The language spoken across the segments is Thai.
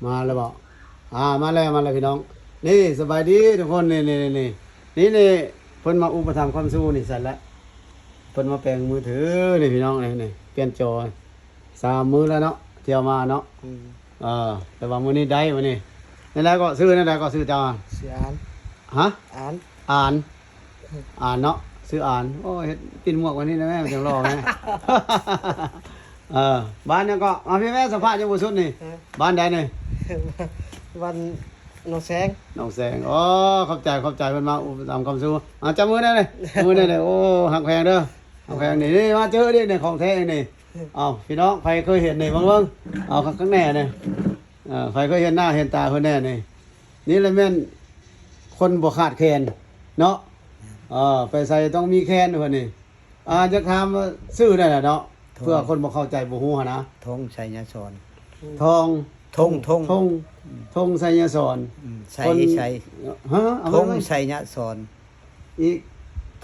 มาแล้วบอกมาแล้วพี่น้องนี่สบายดีทุกคนนี่เพิ่นมาอุปถัมภ์ความสู้นี่สั่นละเพิ่นมาแปลงมือถือนี่พี่น้องนี่เปลี่ยนจอ3 มื้อแล้วเนาะเที่ยวมาเนาะแต่ว่ามื้อนี้ได้มื้อนี้นั่นแหละก็ซื้อจ้าสิอ่านฮะอ่านอ่านเนาะซื้ออ่านโอ้เฮ็ดปิ่นหมวกวันนี้นะแม่มันจังรอแม่ บ้านเนี่ยก็มาพี่แม่สัมภาษณ์ยังบ่สุดนี่บ้านใดนี่ วันน้องแสงอ๋อขอบใจเพิ่นมาอุปถัมภ์คำสู้จับมือได้เลยมือได้เลยโอ้หักแพงเด้อหักแพงนี่มาเจอดินี่ของแท้นี่พี่น้องใครเคยเห็นนี่เบิ่งข้างแน่นี่ใครเคยเห็นหน้าเห็นตาเพิ่นแน่นี่แหละแม่นคนบ่ขาดแคลนเนาะไปใส่ต้องมีแคลนเพิ่นนี่จะถามว่าซื้อได้ล่ะเนาะเพื่อคนบ่เข้าใจบ่ฮู้หั่นนะธงชัยยศรทองธงไสยศรชัยฮะธงชัยยศรอีก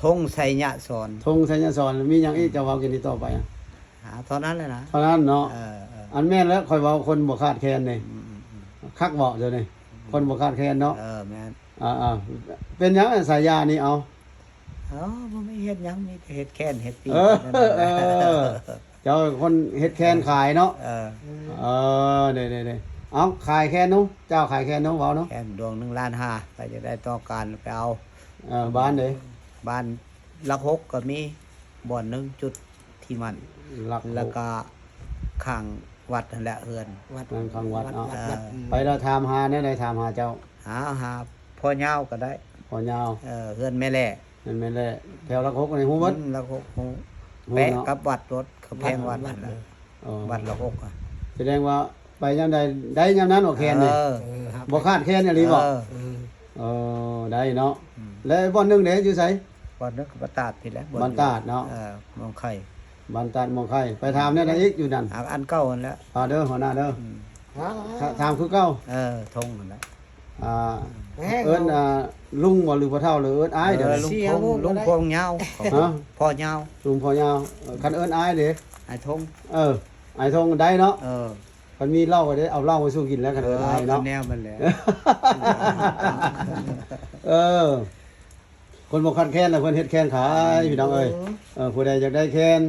ธงชัยยศรธงไสยศรมีหยังอีกจะเว้ากันนี้ต่อไปเท่านั้นเลยนะเท่านั้นเนาะอันแม่นแล้วค่อยเว้าคนบ่ขาดแคลนนี่คักเว้าเด้อนี่คนบ่ขาดแคลนเนาะแม่นเป็นหยังสายยานี่เอาบ่มีเฮ็ดหยังมีแต่เฮ็ดแค้นเฮ็ดปีเจ้าคนเฮ็ดแคนขายเนาะเด้เอาขายแคนนู้เจ้าขายแคนนู้เว้าเนาะแคนดวง1.5 ล้านไปจะได้ต้องการไปเอาบ้านเด้บ้านหลัก6ก็มีบ่อน1จุดที่มันแล้วก็ข้างวัดนั่นแหละเฮือนวัดข้างวัดไปแล้วถามหาแน่ใดถามหาเจ้าหาพ่อยาวก็ได้พ่อยาวเฮือนแม่แล่นั่นแม่แล่แถวหลัก6นี่ฮู้หมดหลัก6ฮู้แปะกับวัดรถเขาแพงวัดนั่นแหละวัดหลัก6แสดงว่าไปยามใดได้ยามนั้นโอเคนี่บ่คาดแค่นอีหลีบ่ได้เนาะแล้วบ่อนนึงเด้อยู่ไสบ่อนนึงก็ตาดนี่แหละบ้านตาดเนาะมองไข่บ้านตาดมองไข่ไปถามแน่ได้อีกอยู่นั่นอันเก่านั่นแหละเด้อหัวหน้าเด้อถามคือเก่าธงนั่นแหละเอิ้นลุงบ่หรือพ่อเฒ่าหรือเอิ้นอ้ายเด้อลุงพงยาวพ่อยาวลุงพ่อยาวคันเอิ้นอ้ายเด้อ้ายธงอ้ายธงได้เนาะมันมีเหล้าก็ได้เอาเหล้ามาสู้กินแล้วกันอ้ายเนาะแนวมันแหละคนบ่คันแค้นน่ะเพิ่นเฮ็ดแค้นขายพี่น้องเอ้ยผู้ใดอยากได้แค้น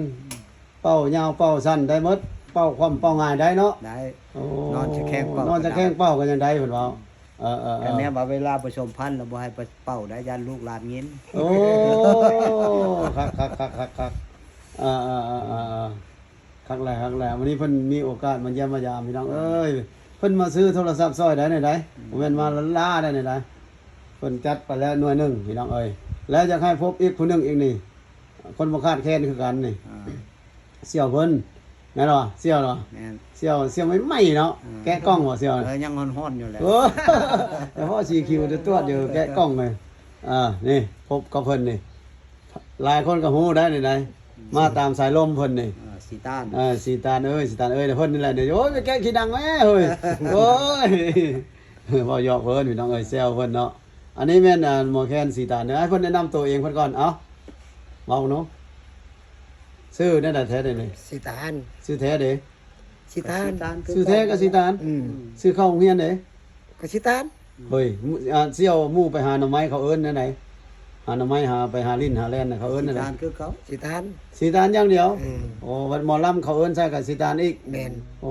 เป้ายาวเป้าสั้นได้หมดเป้าความเป้าง่ายได้เนาะได้นอนจะแข้งเป้าน อนจะแข้งเป้าก็ยังได้เพิ่นว่าอันนี้ว่าเวลาผสมพันธุ์เราบ่ให้เป้าได้ยันลูกหลานงินโอ้คักคักแล้ววันนี้เพิ่นมีโอกาสมาเยี่ยมมายามพี่น้องเอ้ยเพิ่นมาซื้อโทรศัพท์ซอยได้ได้บ่แม่นมาล้าได้ได้เพิ่นจัดไปแล้วหน่วยนึงพี่น้องเอ้ยแล้วอยากให้พบอีกผู้นึงอีกนี่คนบ่คาดแค้นคือกันนี่เสี่ยวเพิ่นแม่นบ่เสี่ยวเหรอแม่นเสี่ยวใหม่ๆเนาะแกะกล้องบ่เสี่ยวยังฮ้อนๆอยู่แหละแต่พอสีคิวจะตรวจอยู่แกะกล้องเลยนี่พบกับเพิ่นนี่หลายคนก็ฮู้ได้นี่มาตามสายลมเพิ่นนี่สีตาลสีตาลเพิ่นนี่แหละเดี๋ยวโอ้ยไปแกะขี้ดังแม่เฮ้ยโอ้ยบ่ยอกเพิ่นพี่น้องเอ้ยแซวเพิ่นเนาะอันนี้แม่นหมอแคนสีตาลให้เพิ่นแนะนำตัวเองเพิ่นก่อนเอ้าเว้าเนาะชื่อนั่นน่ะแท้นี่สีตาลชื่อแท้เด้สีตาลชื่อแท้ก็สีตาลชื่อเข้าโรงเรียนเด้ก็สีตาลเฮ้ยเสี่ยวหมู่ไปหาหน่อไม้เขาเอิ้นนั่นไหนหาหน่อไม้หาไปหาลิ้นหาแล่นน่ะเขาเอิ้นนั่นสีตาลคือเขาสีตาลอย่างเดียวโอ้วัดหมอลำเขาเอิ้นใช่กับสีตาลอีกแม่นโอ้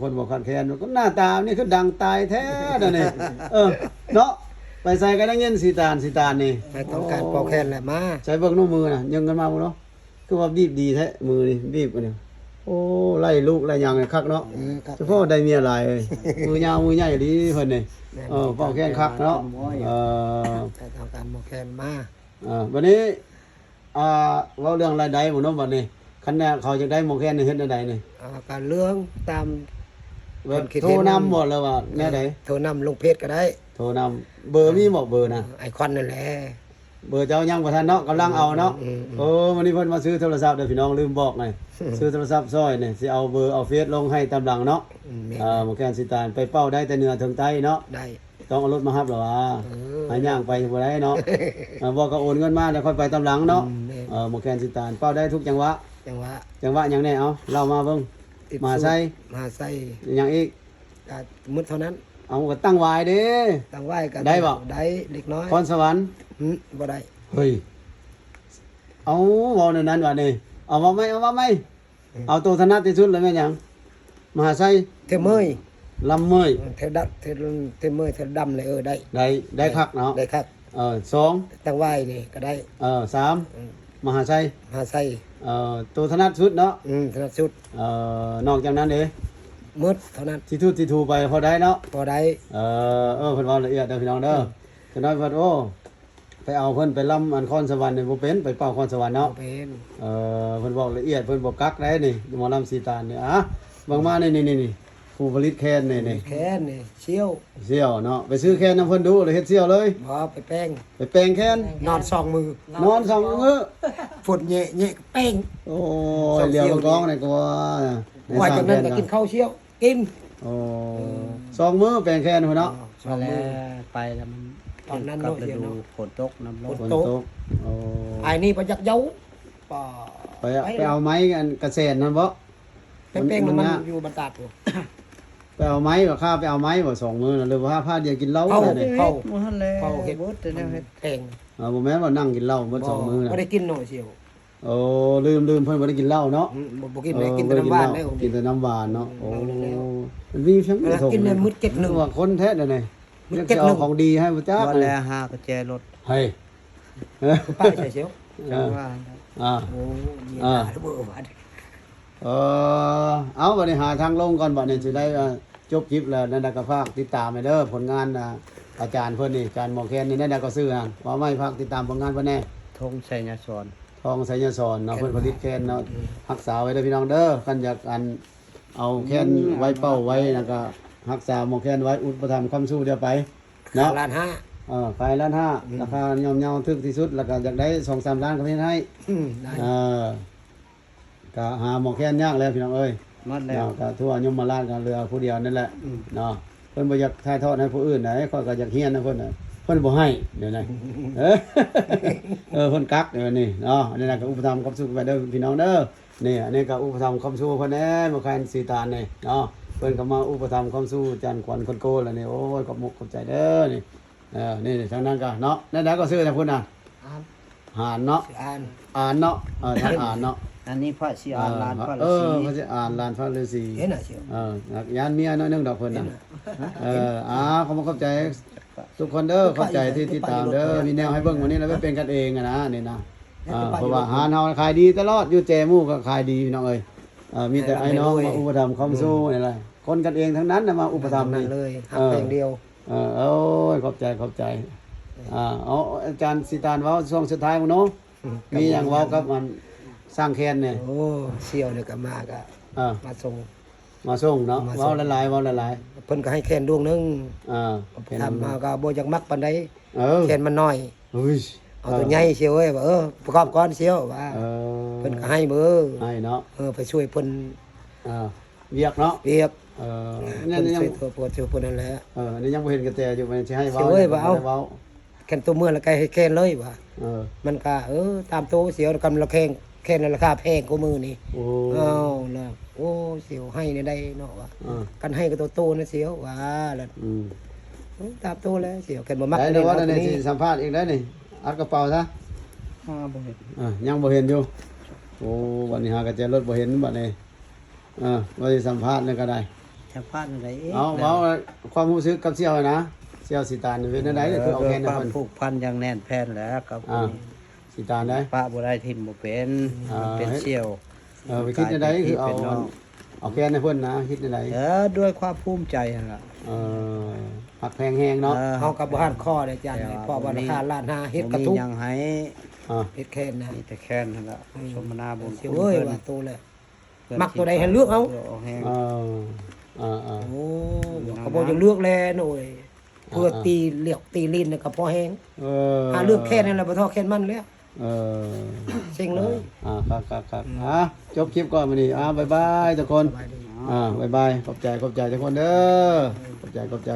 คนบ่คันแค้นก็หน้าตานี่คือดังตายแท้นั่นนี่เนาะไปใส่ก็ได้เงินสีตาลนี่ไปต้องการปอกแค้นแหละมาใช้เบิ่งน้มือน่ะยังกันมาบ่เนาะคือว่าบีบดีแท้มือนี่บีบกันเนี่ยโอ้ไล่ลูกไล่หยังคักเนาะเฉพาะได้เมียหลายมือยาวมือใหญ่ดีเพิ่นนี่เป้าแค้นคักเนาะไปทำการปอกแค้นมาวันนี้เว้าเรื่องรายได้บ่เนาะบัดนี้คันแน่เขาจะได้หมอแค้นนี่เฮ็ดได้นี่การเรื่องตามโทรนำบ่แล้วว่าแน่ใดโทรนำลงเพจก็ได้โทรนำเบอร์มีบ่เบอร์น่ะไอคอนนั่นแหละเบอร์เจ้ายังบ่ทันเนาะกำลังเอาเนาะวันนี้เพิ่นมาซื้อโทรศัพท์เด้อพี่น้องลืมบอกไงซื้อโทรศัพท์ซอยนี่สิเอาเบอร์เอาเฟซลงให้ตามหลังเนาะหมอแคนสิตาลไปเป้าได้แต่เหนือถึงใต้เนาะได้ต้องเอารถมารับเหรอวะหาย่างไปบ่ได้เนาะบ่ก็โอนเงินมาแล้วค่อยไปตามหลังเนาะหมอแคนสิตาลเป้าได้ทุกจังหวะหยังแน่เอาเล่ามาเบิ่งมาใส่หยังอีก ก็มืดเท่านั้น เอาก็ตั้งไว้เด้ ตั้งไว้ก็ ได้บ่ ได้เล็กน้อย พรสวรรค์ บ่ได้ เฮ้ยเอาเว้าในนั้นว่านี่เอามาไหมเอาตัวถนัดที่สุดเลยแม่นหยังมหาไส เทเมย ลำเมย เทดัดเทเมยเทดำเลยได้ ได้คักเนาะ ได้ครับ สอง ตั้งไว้นี่ก็ได้ สามมหาไส หาใส่ ตัวถนัดสุดเนาะ ถนัดสุด นอกจากนั้นเด้ มืดเท่านั้น ที่ทูไปพอได้เนาะ พอได้ เพิ่นเว้าละเอียดเด้อพี่น้องเด้อจะน้อยว่าโอ้ไปเอาเพิ่นไปลำอันคอนสวรรค์นี่บ่เป็นไปเป่าคอนสวรรค์เนาะ เป็น เพิ่นบอกละเอียดเพิ่นบ่กักได้นี่หมอลำสีตาลนี่บางมานี่ผู้ผลิตแคนนี่ แค่นี่เชี่ยว เสี่ยวเนาะไปซื้อแคนนํเพิ่นดูเลยเฮ็ดเสี่ยวเลย บ่ไปแป้ง ไปแปลงแคน นอนสองมือน อนสองมื้อ ฝนแยะแป้ง โอ้ยเลี้ยวกองนี่ก็ว่า ว่าจากนั้นก็กินข้าวเชี่ยวกิน โอ้สองมื้อแปลงแคนพุ่นเนาะ สอง แล้ มือ ไปแล้วมัน ตอนนั้น กับ เนอะ ฤ เดี๋ยว ดู เนอะ ฝนตกน้ำลง ฝนตกโอ้ ไอ้นี่ไปยักเย้าป่า ไปเอาไม้กันเกษตรนั่นบ่ ไปแป้ง มัน มัน น่ะ อยู่บรรทัดอยู่ ไปเอาไม้บ่ข้าไปเอาไม้บ่สองมื้อน่ะหรือว่าพาเดียวกินเหล้า เอา เนี่ย เฮ็ดบ่ทันแล้ว เฝ้าเฮ็ด บ่แต่แนวเฮ็ด แป้ง บ่แม่นว่านั่งกินเหล้าหมดสองมื้อน่ะ บ่ได้กินหน่อยเชียว โอ้ลืมเพิ่นบ่ได้กินเหล้าเนาะ บ่กินได้กินแต่น้ำหวานได้ของ กินแต่น้ำหวานเนาะโอ้มันมีเพียง กินในมืดเก็ดหนึ่ง ว่าคนแท้เด้อนี่ มื้อ จะ เก็ดหนึ่ เอา ง ของดีให้พระเจ้า บ่แล้วหากระแจรถ เฮ้ย ป้ายใส่เชียว จังว่า โอ้ย อ่า เบื่อมา เอาบัดนี้หาทางลงก่อนบัดนี้สิได้จบคลิปแล้วนั่นน่ะก็ฝากติดตามให้เด้อผลงานอาจารย์เพิ่นนี่อาจารย์หมอแคนนี่นั่นน่ะก็ซื้อหั่นว่าไม่ฝากติดตามผลงานเพิ่นแน่ ธงชัยยสอน ทองไสยสอนเนาะเพิ่นผลิตแคนเนาะรักษาไว้เด้อพี่น้องเด้อกันอยากอันเอาแคนไว้เป้าไว้แล้วก็รักษาหมอแคนไว้อุปถัมภ์คำสู้เดียวไปเนาะ ล้านห้า ขายล้านห้าราคาย่อมเยาถึกที่สุดแล้วก็อยากได้ 2-3 ล้านก็เฮ็ดให้ ได้ ก็หาหมอแคนยากแล้วพี่น้องเอ้ย หมดแล้ว ก็ทั่วยมราชก็เหลือผู้เดียวนั่นแหละเนาะเพิ่นบ่อยากถ่ายทอดให้ผู้อื่นไหนข้อยก็อยากเฮียนนะเพิ่นน่ะเพิ่นบ่ให้เดี๋ยวนี้เพิ่นกักเดี๋ยวนี้เนาะอันนี้น่ะก็อุปถัมภ์คำสู้ไปเด้อพี่น้องเด้อนี่อันนี้ก็อุปถัมภ์คำสู้เพิ่นแน่บ่แคนสีตาลนี่เนาะเพิ่นก็มาอุปถัมภ์คำสู้จันทร์ขวัญคนโกแล้วนี่โอ้ยขอบมุกขอบใจเด้อนี่นี่ทางนั้นก็เนาะนั่นก็ซื้อแต่พุ่นน่ะ อ่าน หานเนาะ อ่าน อ่านเนาะทางอ่านเนาะ อันนี้พระสิอ่านลานพระฤา เขา ษี จะอ่านลานพระฤาษี เห็นน่ะเชียว ยานเมียน้อยนึงดอกเพิ่นน่ะขอบคุณขอบใจทุกคนเด้อขอบใจที่ติดตามเด้อมีแนวให้เบิ่งวันนี้แล้วไปเป็นกันเองอะนะนี่นะเพราะว่าอาหารเฮาขายดีตลอดอยู่แจหมู่ก็ขายดีพี่น้องเอ้ยมีแต่ไอ้น้องมาอุปถัมภ์คำสู้นี่แหละคนกันเองทั้งนั้นน่ะมาอุปถัมภ์ นั่ นี่ นเลยหักแป้งเดียว โอ้ยขอบใจเอาอาจารย์สิตานเว้าช่วงสุดท้ายมื้อเนาะมีหยังเว้ากับมันสร้างแคนเนี่ย โอ้เชียวเนี่ยก็มาก็ มาส่ง มาส่งเนาะเว้าหลายๆเว้าหลาย เพิ่นก็ให้แคนดวงหนึง ๆ ทำมาก็บ่จักมักปานใด เออ แคนมันน้อย เฮ้ย เอาตัวใหญ่เชียวเอ้ยว่าประกอบก่อนเชียวว่า เพิ่นก็ให้เบอร์ ให้เนาะ ไปช่วยเพิ่น เวียกเนาะ เรียบ นี่ เพิ่น ยั ช่ ง วยตัวปวดช่วยเพิ่นนั่นแหละ นี่ยังบ่เห็นกระแตอยู่มันสิให้เว้า เสียเว้ยบ่เอา เว้า แคนตัวเมื่อแล้วก็ให้แคนเลยว่า เออ มันก็ตามโตเสียวกำละแคนราคาแพงกว่ามือนี่ โอ้ อ้าวแล้วโอ้เสียวให้เนี่ยได้เนาะว่า กันให้ก็โตๆนะเสียวว่าแล้ว ตามโตแล้วเสียวแคนบ่มัก ได้แล้วว่าได้ นี่ สิสัมภาษณ์อีกได้นี่อัดกระเป๋าซะ บ่เห็น ยังบ่เห็นอยู่โอ้วันนี้หากระแจรถบ่เห็นบัดนี้ว่าสิสัมภาษณ์นั่นก็ได้ ชาวบ้านอะไรเอ๊ะ เอาความรู้สึกกับเสี่ยวนะเสี่ยวสิตานเป็นจังได๋คือเอาแค่นั้น ควา เพิ่ ม น ผูกพันอย่างแน่นแฟ้นแล้วกับ สิตานได้ ป้าบ่ได้ทิ่มบ่เป็นเป็นเสี่ยว ไปคิดจังไดคือเอาแค่นั้นเพิ่นนะคิดจังได ด้วยความภูมิใจนั่นล่ะ หักแพงแฮงเนาะ เฮากับบ่ฮัดข้อได้จันเพราะว่าราคาล้านห้าเฮ็ดกระ มี ทุก หยังให้ เฮ็ดแค่นะ มีแต่แค้นนั่นล่ะสมนาบุญ เสียวเอ้ยว่าโตแล้ว มักตัวใดให้เลือกเอา แห้ง โอ้ก็บ่ยังเลือกแลหน่อยเพื่อตีเหลียกตีลิ้นน่ะก็พอแฮงเลือกแค่นั้นแหละบ่ทอแค่มันแล้วเซ็งเลย ครับจบคลิปก่อนมื้อนี้บ๊ายบายทุกคนบ๊ายบายขอบใจทุกคนเด้อขอบใจ